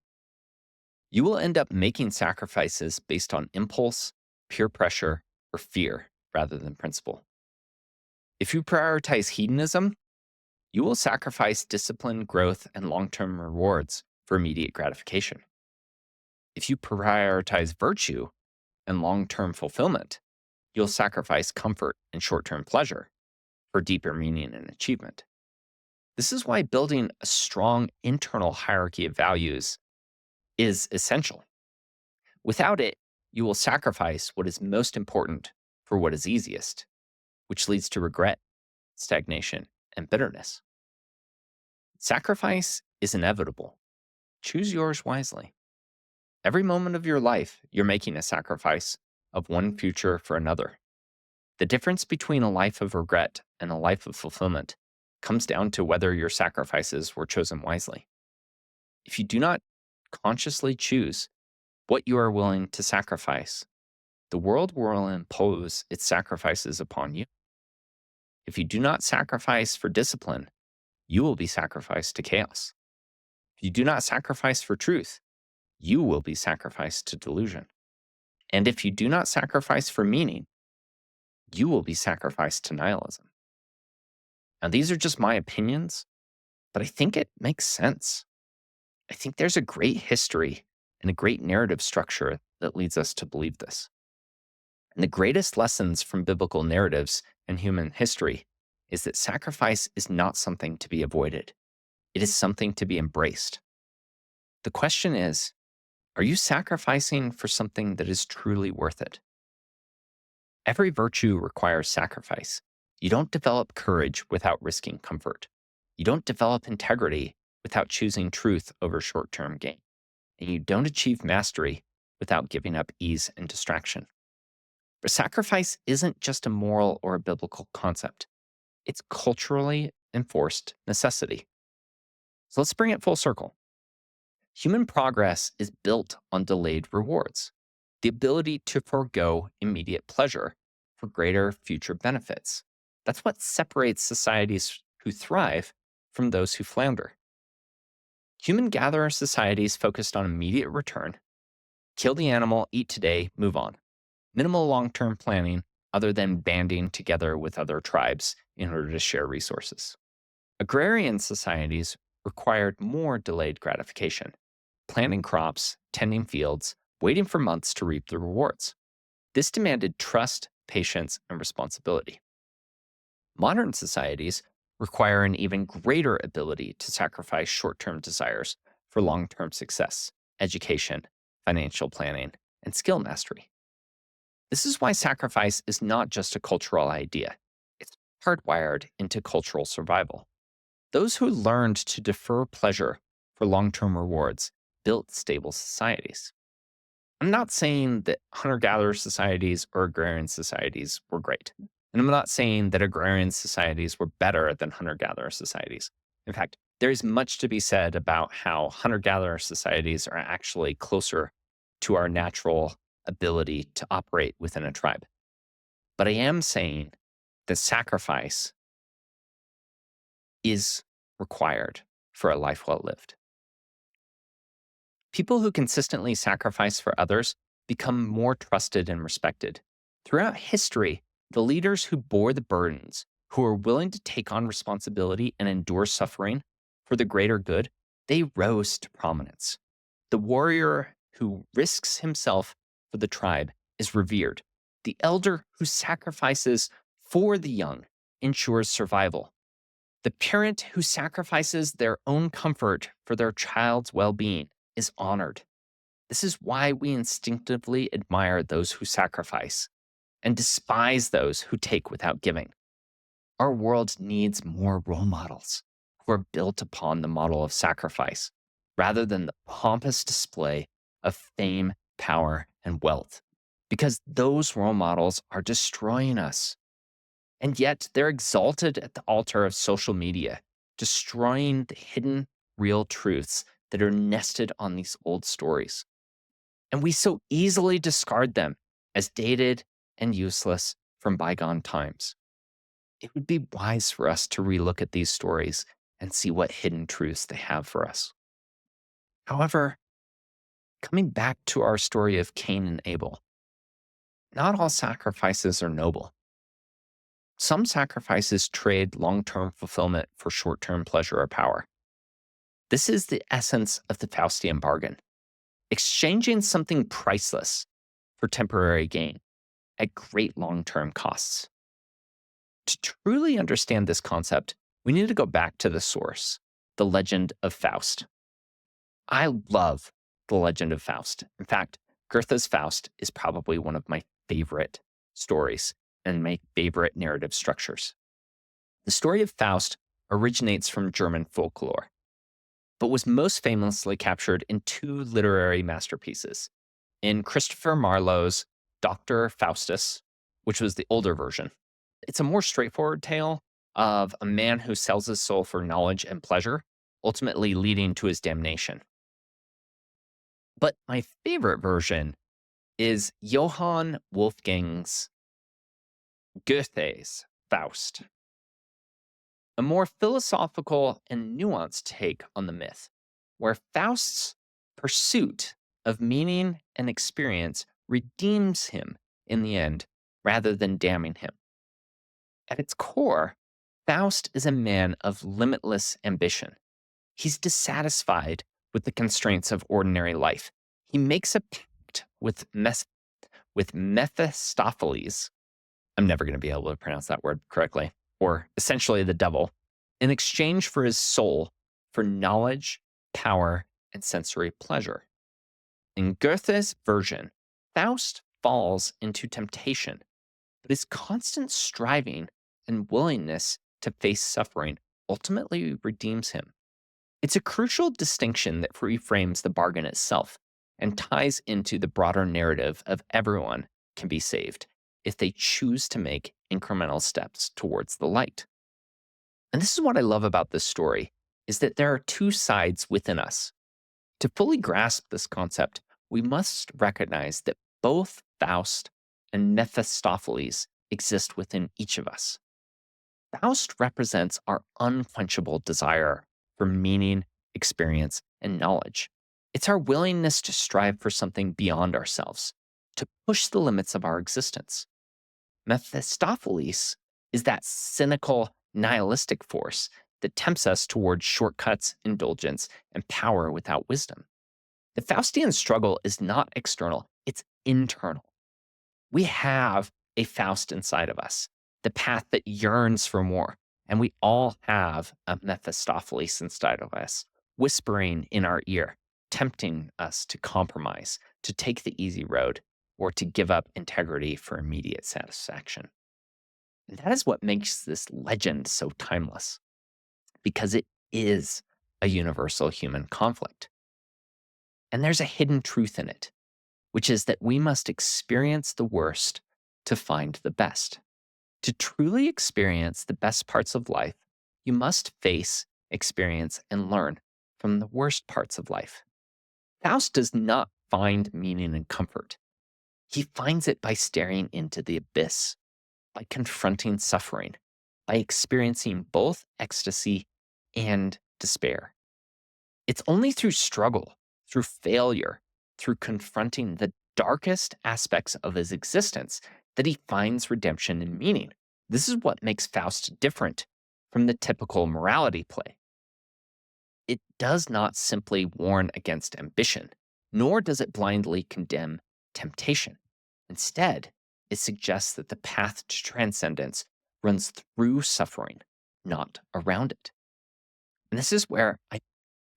you will end up making sacrifices based on impulse, peer pressure, or fear rather than principle. If you prioritize hedonism, you will sacrifice discipline, growth, and long term rewards for immediate gratification. If you prioritize virtue and long term fulfillment, you'll sacrifice comfort and short term pleasure for deeper meaning and achievement. This is why building a strong internal hierarchy of values is essential. Without it, you will sacrifice what is most important for what is easiest, which leads to regret, stagnation, and bitterness. Sacrifice is inevitable. Choose yours wisely. Every moment of your life, you're making a sacrifice of one future for another. The difference between a life of regret and a life of fulfillment comes down to whether your sacrifices were chosen wisely. If you do not consciously choose what you are willing to sacrifice, the world will impose its sacrifices upon you. If you do not sacrifice for discipline, you will be sacrificed to chaos. If you do not sacrifice for truth, you will be sacrificed to delusion. And if you do not sacrifice for meaning, you will be sacrificed to nihilism. Now, these are just my opinions, but I think it makes sense. I think there's a great history and a great narrative structure that leads us to believe this. And the greatest lessons from biblical narratives and human history is that sacrifice is not something to be avoided. It is something to be embraced. The question is, are you sacrificing for something that is truly worth it? Every virtue requires sacrifice. You don't develop courage without risking comfort. You don't develop integrity without choosing truth over short-term gain. And you don't achieve mastery without giving up ease and distraction. But sacrifice isn't just a moral or a biblical concept. It's culturally enforced necessity. So let's bring it full circle. Human progress is built on delayed rewards, the ability to forego immediate pleasure for greater future benefits. That's what separates societies who thrive from those who flounder. Human gatherer societies focused on immediate return, kill the animal, eat today, move on. Minimal long-term planning other than banding together with other tribes in order to share resources. Agrarian societies required more delayed gratification, planting crops, tending fields, waiting for months to reap the rewards. This demanded trust, patience, and responsibility. Modern societies require an even greater ability to sacrifice short-term desires for long-term success, education, financial planning, and skill mastery. This is why sacrifice is not just a cultural idea. It's hardwired into cultural survival. Those who learned to defer pleasure for long-term rewards built stable societies. I'm not saying that hunter-gatherer societies or agrarian societies were great. And I'm not saying that agrarian societies were better than hunter-gatherer societies. In fact, there is much to be said about how hunter-gatherer societies are actually closer to our natural ability to operate within a tribe. But I am saying that sacrifice is required for a life well lived. People who consistently sacrifice for others become more trusted and respected. Throughout history, the leaders who bore the burdens, who are willing to take on responsibility and endure suffering for the greater good, they rose to prominence. The warrior who risks himself for the tribe is revered. The elder who sacrifices for the young ensures survival. The parent who sacrifices their own comfort for their child's well-being is honored. This is why we instinctively admire those who sacrifice and despise those who take without giving. Our world needs more role models were built upon the model of sacrifice rather than the pompous display of fame, power, and wealth. Because those role models are destroying us. And yet they're exalted at the altar of social media, destroying the hidden real truths that are nested on these old stories. And we so easily discard them as dated and useless from bygone times. It would be wise for us to relook at these stories and see what hidden truths they have for us. However, coming back to our story of Cain and Abel, not all sacrifices are noble. Some sacrifices trade long term fulfillment for short term pleasure or power. This is the essence of the Faustian bargain, exchanging something priceless for temporary gain at great long term costs. To truly understand this concept, we need to go back to the source, the legend of Faust. I love the legend of Faust. In fact, Goethe's Faust is probably one of my favorite stories and my favorite narrative structures. The story of Faust originates from German folklore, but was most famously captured in two literary masterpieces. In Christopher Marlowe's Dr. Faustus, which was the older version. It's a more straightforward tale of a man who sells his soul for knowledge and pleasure, ultimately leading to his damnation. But my favorite version is Johann Wolfgang's Goethe's Faust, a more philosophical and nuanced take on the myth, where Faust's pursuit of meaning and experience redeems him in the end rather than damning him. At its core, Faust is a man of limitless ambition. He's dissatisfied with the constraints of ordinary life. He makes a pact with Mephistopheles. I'm never going to be able to pronounce that word correctly, or essentially the devil, in exchange for his soul for knowledge, power, and sensory pleasure. In Goethe's version, Faust falls into temptation, but his constant striving and willingness to face suffering ultimately redeems him. It's a crucial distinction that reframes the bargain itself and ties into the broader narrative of everyone can be saved if they choose to make incremental steps towards the light. And this is what I love about this story, is that there are two sides within us. To fully grasp this concept, we must recognize that both Faust and Mephistopheles exist within each of us. Faust represents our unquenchable desire for meaning, experience, and knowledge. It's our willingness to strive for something beyond ourselves, to push the limits of our existence. Mephistopheles is that cynical, nihilistic force that tempts us towards shortcuts, indulgence, and power without wisdom. The Faustian struggle is not external, it's internal. We have a Faust inside of us, the path that yearns for more. And we all have a Mephistopheles inside of us, whispering in our ear, tempting us to compromise, to take the easy road, or to give up integrity for immediate satisfaction. And that is what makes this legend so timeless, because it is a universal human conflict. And there's a hidden truth in it, which is that we must experience the worst to find the best. To truly experience the best parts of life, you must face, experience, and learn from the worst parts of life. Faust does not find meaning and comfort. He finds it by staring into the abyss, by confronting suffering, by experiencing both ecstasy and despair. It's only through struggle, through failure, through confronting the darkest aspects of his existence that he finds redemption and meaning. This is what makes Faust different from the typical morality play. It does not simply warn against ambition, nor does it blindly condemn temptation. Instead, it suggests that the path to transcendence runs through suffering, not around it. And this is where I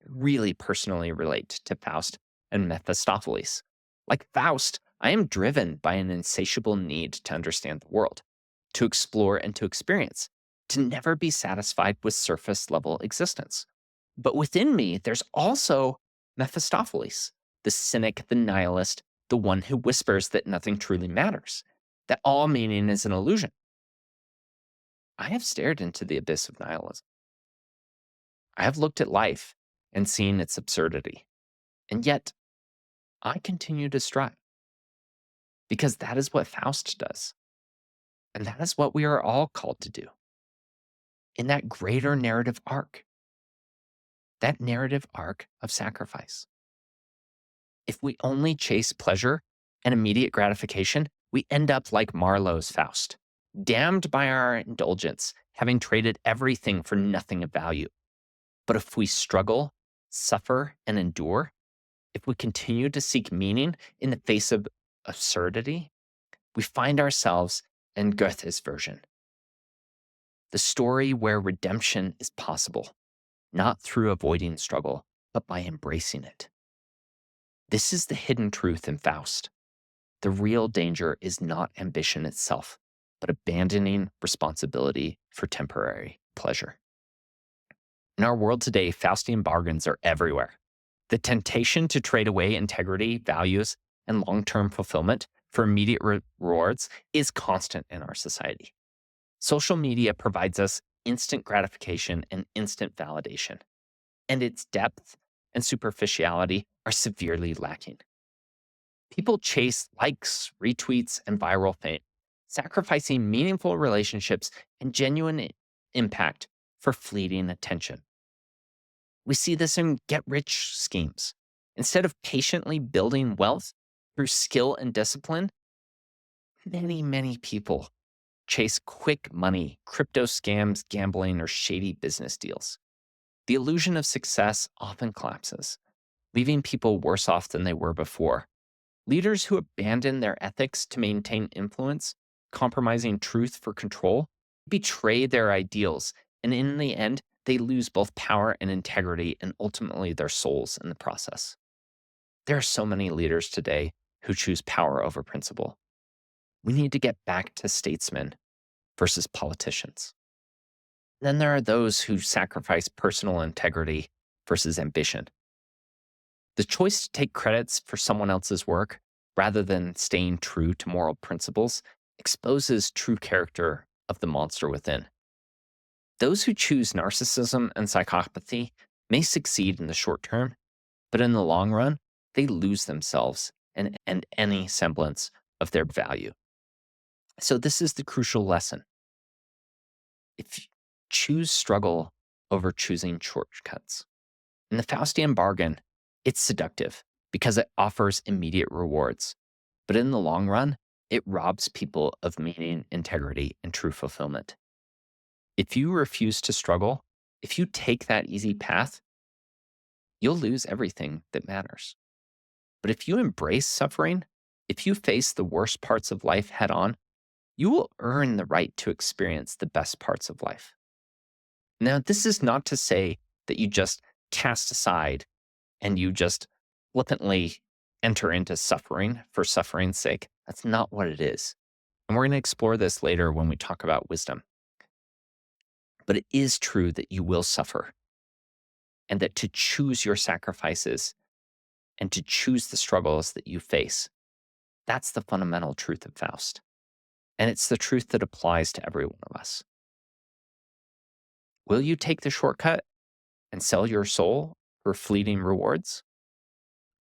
really personally relate to Faust and Mephistopheles. Like Faust, I am driven by an insatiable need to understand the world, to explore and to experience. to never be satisfied with surface level existence. But within me, there's also Mephistopheles, the cynic, the nihilist, the one who whispers that nothing truly matters, that all meaning is an illusion. I have stared into the abyss of nihilism. I have looked at life and seen its absurdity. And yet, I continue to strive because that is what Faust does. And that is what we are all called to do in that greater narrative arc, that narrative arc of sacrifice. If we only chase pleasure and immediate gratification, we end up like Marlowe's Faust, damned by our indulgence, having traded everything for nothing of value. But if we struggle, suffer, and endure, if we continue to seek meaning in the face of absurdity, we find ourselves in Goethe's version. The story where redemption is possible, not through avoiding struggle, but by embracing it. This is the hidden truth in Faust. The real danger is not ambition itself, but abandoning responsibility for temporary pleasure. In our world today, Faustian bargains are everywhere. The temptation to trade away integrity, values, and long-term fulfillment for immediate rewards is constant in our society. Social media provides us instant gratification and instant validation, and its depth and superficiality are severely lacking. People chase likes, retweets, and viral fame, sacrificing meaningful relationships and genuine impact for fleeting attention. We see this in get-rich schemes. Instead of patiently building wealth through skill and discipline, many people chase quick money, crypto scams, gambling, or shady business deals. The illusion of success often collapses, leaving people worse off than they were before. Leaders who abandon their ethics to maintain influence, compromising truth for control, betray their ideals, and in the end, they lose both power and integrity and ultimately their souls in the process. There are so many leaders today who choose power over principle. We need to get back to statesmen versus politicians. Then there are those who sacrifice personal integrity versus ambition. The choice to take credits for someone else's work rather than staying true to moral principles exposes true character of the monster within. Those who choose narcissism and psychopathy may succeed in the short term, but in the long run, they lose themselves and any semblance of their value. So this is the crucial lesson. If you choose struggle over choosing shortcuts. In the Faustian bargain, it's seductive because it offers immediate rewards. But in the long run, it robs people of meaning, integrity, and true fulfillment. If you refuse to struggle, if you take that easy path, you'll lose everything that matters. But if you embrace suffering, if you face the worst parts of life head on, you will earn the right to experience the best parts of life. Now, this is not to say that you just cast aside and you just flippantly enter into suffering for suffering's sake. That's not what it is. And we're going to explore this later when we talk about wisdom. But it is true that you will suffer and that to choose your sacrifices and to choose the struggles that you face, that's the fundamental truth of Faust. And it's the truth that applies to every one of us. Will you take the shortcut and sell your soul for fleeting rewards?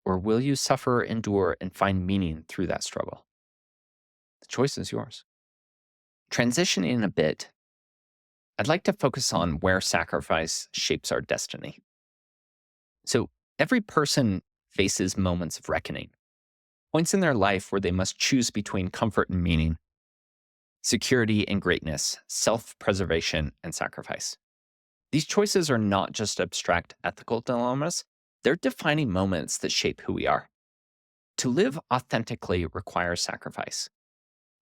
Or will you suffer, endure, and find meaning through that struggle? The choice is yours. Transitioning a bit, I'd like to focus on where sacrifice shapes our destiny. So every person faces moments of reckoning, points in their life where they must choose between comfort and meaning, security and greatness, self-preservation and sacrifice. These choices are not just abstract ethical dilemmas, they're defining moments that shape who we are. To live authentically requires sacrifice,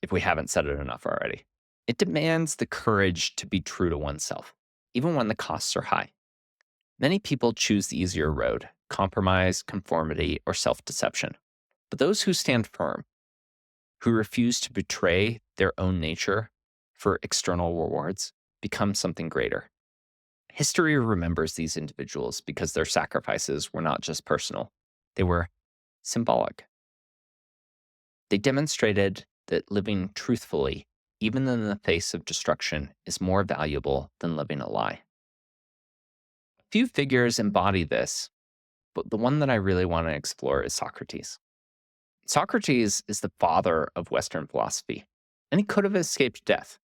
if we haven't said it enough already. It demands the courage to be true to oneself, even when the costs are high. Many people choose the easier road, compromise, conformity, or self-deception. But those who stand firm, who refuse to betray their own nature for external rewards, become something greater. History remembers these individuals because their sacrifices were not just personal, they were symbolic. They demonstrated that living truthfully, even in the face of destruction, is more valuable than living a lie. A few figures embody this, but the one that I really want to explore is Socrates. Socrates is the father of Western philosophy, and he could have escaped death.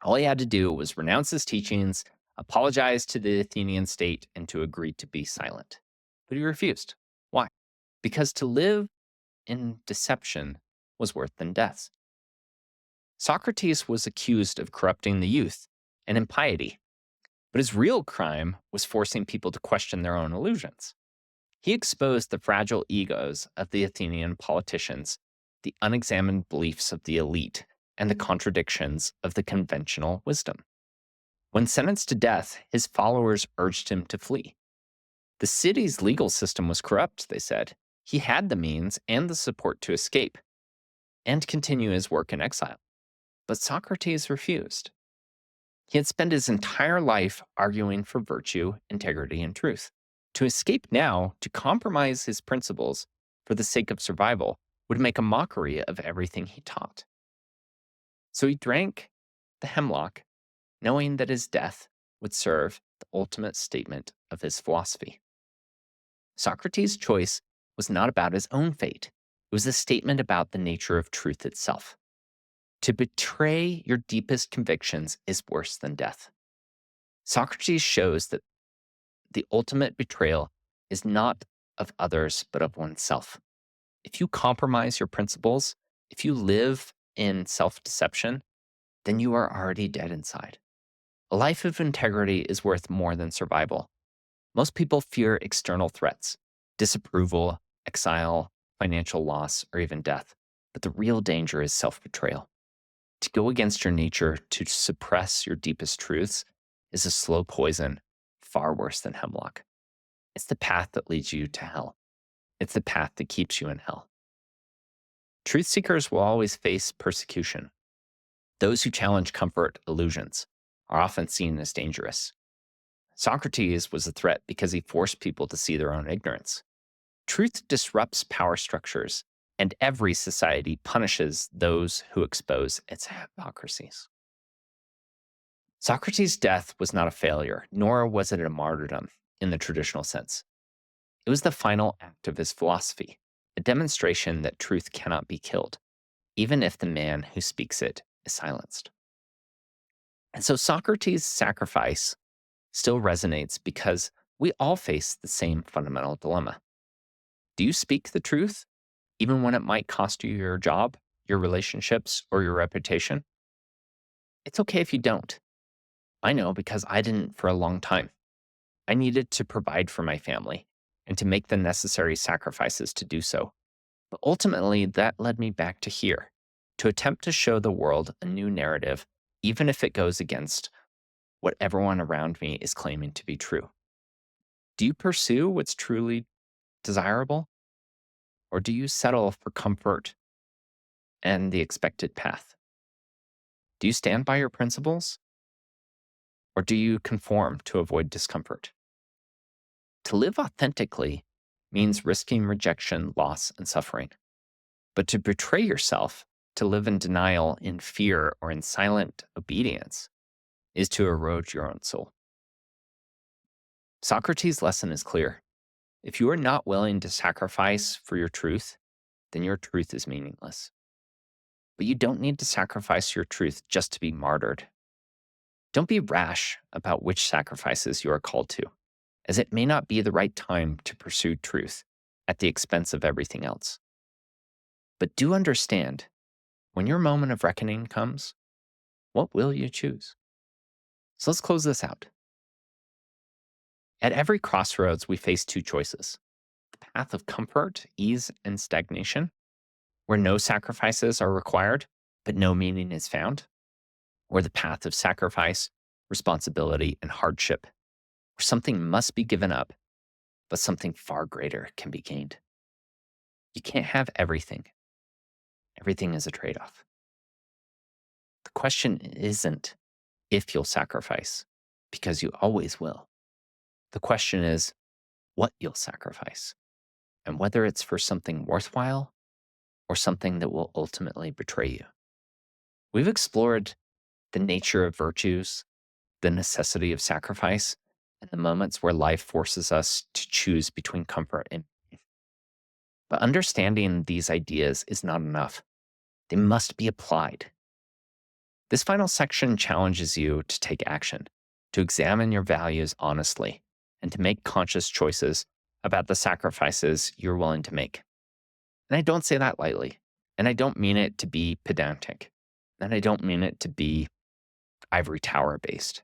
All he had to do was renounce his teachings, apologize to the Athenian state, and to agree to be silent. But he refused. Why? Because to live in deception was worse than death. Socrates was accused of corrupting the youth and impiety, but his real crime was forcing people to question their own illusions. He exposed the fragile egos of the Athenian politicians, the unexamined beliefs of the elite, and the contradictions of the conventional wisdom. When sentenced to death, his followers urged him to flee. The city's legal system was corrupt, they said. He had the means and the support to escape and continue his work in exile. But Socrates refused. He had spent his entire life arguing for virtue, integrity, and truth. To escape now, to compromise his principles for the sake of survival, would make a mockery of everything he taught. So he drank the hemlock, knowing that his death would serve the ultimate statement of his philosophy. Socrates' choice was not about his own fate, it was a statement about the nature of truth itself. To betray your deepest convictions is worse than death. Socrates shows that the ultimate betrayal is not of others, but of oneself. If you compromise your principles, if you live in self deception, then you are already dead inside. A life of integrity is worth more than survival. Most people fear external threats, disapproval, exile, financial loss, or even death. But the real danger is self betrayal. To go against your nature, to suppress your deepest truths, is a slow poison, far worse than hemlock. It's the path that leads you to hell. It's the path that keeps you in hell. Truth seekers will always face persecution. Those who challenge comfort illusions are often seen as dangerous. Socrates was a threat because he forced people to see their own ignorance. Truth disrupts power structures, and every society punishes those who expose its hypocrisies. Socrates' death was not a failure, nor was it a martyrdom in the traditional sense. It was the final act of his philosophy, a demonstration that truth cannot be killed, even if the man who speaks it is silenced. And so Socrates' sacrifice still resonates because we all face the same fundamental dilemma. Do you speak the truth, even when it might cost you your job, your relationships, or your reputation? It's okay if you don't. I know because I didn't for a long time. I needed to provide for my family and to make the necessary sacrifices to do so. But ultimately, that led me back to here, to attempt to show the world a new narrative, even if it goes against what everyone around me is claiming to be true. Do you pursue what's truly desirable? Or do you settle for comfort and the expected path? Do you stand by your principles? Or do you conform to avoid discomfort? To live authentically means risking rejection, loss, and suffering. But to betray yourself, to live in denial, in fear, or in silent obedience, is to erode your own soul. Socrates' lesson is clear. If you are not willing to sacrifice for your truth, then your truth is meaningless. But you don't need to sacrifice your truth just to be martyred. Don't be rash about which sacrifices you are called to, as it may not be the right time to pursue truth at the expense of everything else. But do understand, when your moment of reckoning comes, what will you choose? So let's close this out. At every crossroads, we face two choices: the path of comfort, ease, and stagnation, where no sacrifices are required, but no meaning is found, or the path of sacrifice, responsibility, and hardship, where something must be given up, but something far greater can be gained. You can't have everything. Everything is a trade off. The question isn't if you'll sacrifice, because you always will. The question is what you'll sacrifice and whether it's for something worthwhile or something that will ultimately betray you. We've explored the nature of virtues, the necessity of sacrifice, and the moments where life forces us to choose between comfort and pain. But understanding these ideas is not enough. They must be applied. This final section challenges you to take action, to examine your values honestly, and to make conscious choices about the sacrifices you're willing to make. And I don't say that lightly. And I don't mean it to be pedantic. And I don't mean it to be ivory tower based.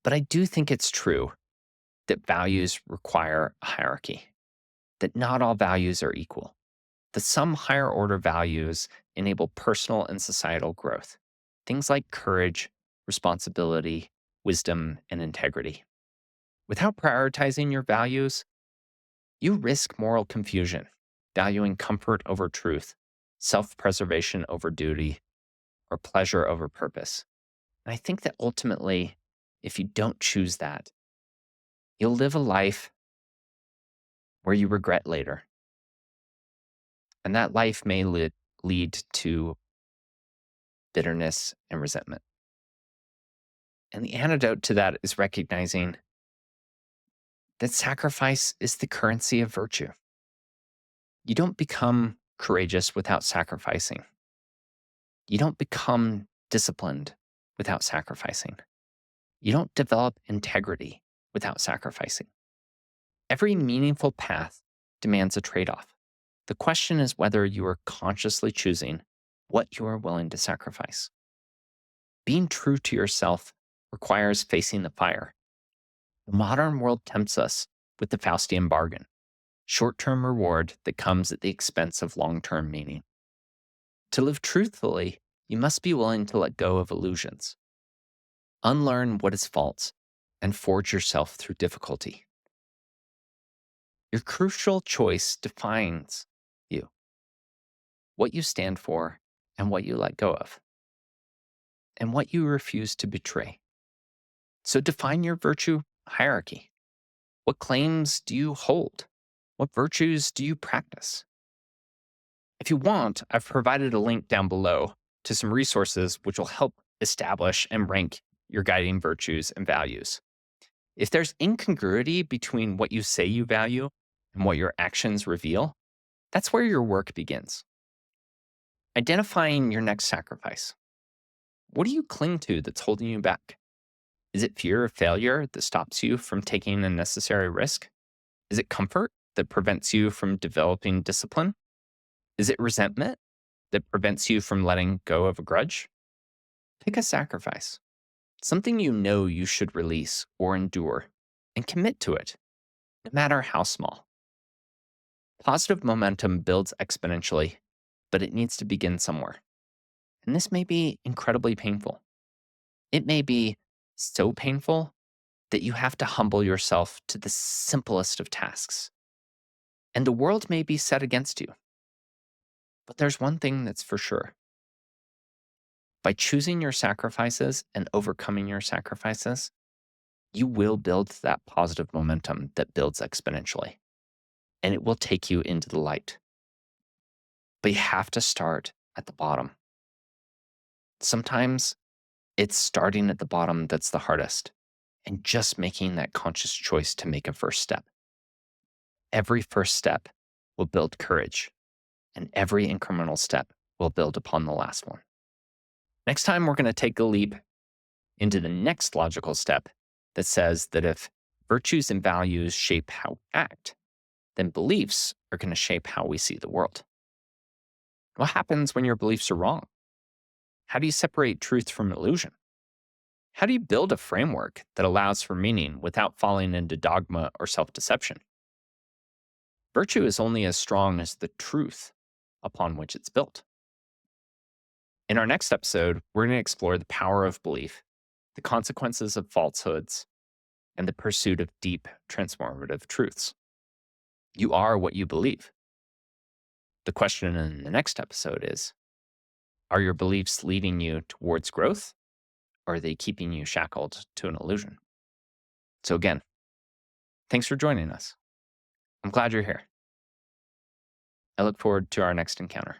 But I do think it's true that values require a hierarchy, that not all values are equal, that some higher order values enable personal and societal growth. Things like courage, responsibility, wisdom, and integrity. Without prioritizing your values, you risk moral confusion, valuing comfort over truth, self preservation over duty, or pleasure over purpose. And I think that ultimately, if you don't choose that, you'll live a life where you regret later. And that life may lead to bitterness and resentment. And the antidote to that is recognizing that sacrifice is the currency of virtue. You don't become courageous without sacrificing. You don't become disciplined without sacrificing. You don't develop integrity without sacrificing. Every meaningful path demands a trade off. The question is whether you are consciously choosing what you are willing to sacrifice. Being true to yourself requires facing the fire. The modern world tempts us with the Faustian bargain, short-term reward that comes at the expense of long-term meaning. To live truthfully, you must be willing to let go of illusions, unlearn what is false, and forge yourself through difficulty. Your crucial choice defines you, what you stand for and what you let go of, and what you refuse to betray. So define your virtue hierarchy. What claims do you hold? What virtues do you practice? If you want, I've provided a link down below to some resources which will help establish and rank your guiding virtues and values. If there's incongruity between what you say you value and what your actions reveal, that's where your work begins. Identifying your next sacrifice. What do you cling to that's holding you back? Is it fear of failure that stops you from taking a necessary risk? Is it comfort that prevents you from developing discipline? Is it resentment that prevents you from letting go of a grudge? Pick a sacrifice, something you know you should release or endure, and commit to it, no matter how small. Positive momentum builds exponentially, but it needs to begin somewhere. And this may be incredibly painful. It may be so painful that you have to humble yourself to the simplest of tasks. And the world may be set against you. But there's one thing that's for sure. By choosing your sacrifices and overcoming your sacrifices, you will build that positive momentum that builds exponentially. And it will take you into the light. But you have to start at the bottom. Sometimes it's starting at the bottom that's the hardest, and just making that conscious choice to make a first step. Every first step will build courage, and every incremental step will build upon the last one. Next time, we're going to take a leap into the next logical step that says that if virtues and values shape how we act, then beliefs are going to shape how we see the world. What happens when your beliefs are wrong? How do you separate truth from illusion? How do you build a framework that allows for meaning without falling into dogma or self-deception? Virtue is only as strong as the truth upon which it's built. In our next episode, we're going to explore the power of belief, the consequences of falsehoods, and the pursuit of deep, transformative truths. You are what you believe. The question in the next episode is, are your beliefs leading you towards growth or are they keeping you shackled to an illusion? So, again, thanks for joining us. I'm glad you're here. I look forward to our next encounter.